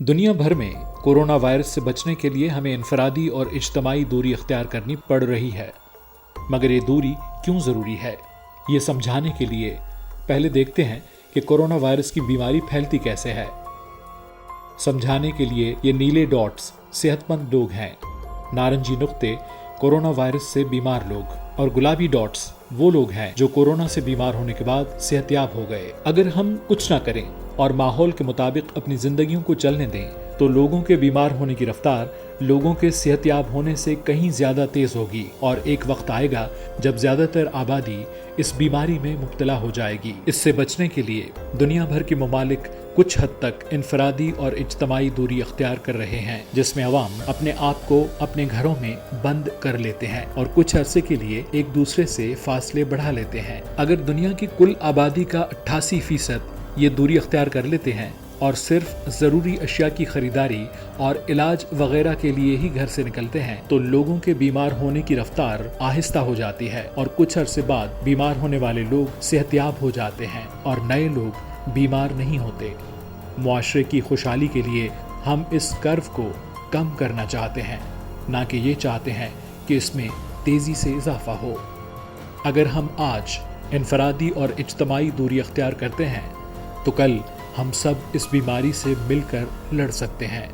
दुनिया भर में कोरोना वायरस से बचने के लिए हमें इनफरादी और इज्तमाई दूरी अख्तियार करनी पड़ रही है। मगर ये दूरी क्यों ज़रूरी है, ये समझाने के लिए पहले देखते हैं कि कोरोना वायरस की बीमारी फैलती कैसे है। समझाने के लिए ये नीले डॉट्स सेहतमंद लोग हैं, नारंगी नुक्ते कोरोना वायरस से बीमार लोग, और गुलाबी डॉट्स वो लोग हैं जो कोरोना से बीमार होने के बाद सेहतयाब हो गए। अगर हम कुछ ना करें और माहौल के मुताबिक अपनी जिंदगियों को चलने दें तो लोगों के बीमार होने की रफ्तार लोगों के सेहतयाब होने से कहीं ज्यादा तेज होगी, और एक वक्त आएगा जब ज्यादातर आबादी इस बीमारी में मुब्तला हो जाएगी। इससे बचने के लिए दुनिया भर के ममालिक कुछ हद तक इनफरादी और इज्तमाई दूरी अख्तियार कर रहे हैं, जिसमें अवाम अपने आप को अपने घरों में बंद कर लेते हैं और कुछ अरसे के लिए एक दूसरे से फासले बढ़ा लेते हैं। अगर दुनिया की कुल आबादी का 88% ये दूरी अख्तियार कर लेते हैं और सिर्फ ज़रूरी अशिया की खरीदारी और इलाज वगैरह के लिए ही घर से निकलते हैं तो लोगों के बीमार होने की रफ्तार आहिस्ता हो जाती है और कुछ अरसे बाद बीमार होने वाले लोग सेहतयाब हो जाते हैं और नए लोग बीमार नहीं होते। मुआशरे की खुशहाली के लिए हम इस कर्व को कम करना चाहते हैं, ना कि ये चाहते हैं कि इसमें तेज़ी से इजाफा हो। अगर हम आज इनफरादी और इज्तमाई दूरी अख्तियार करते हैं तो कल हम सब इस बीमारी से मिलकर लड़ सकते हैं।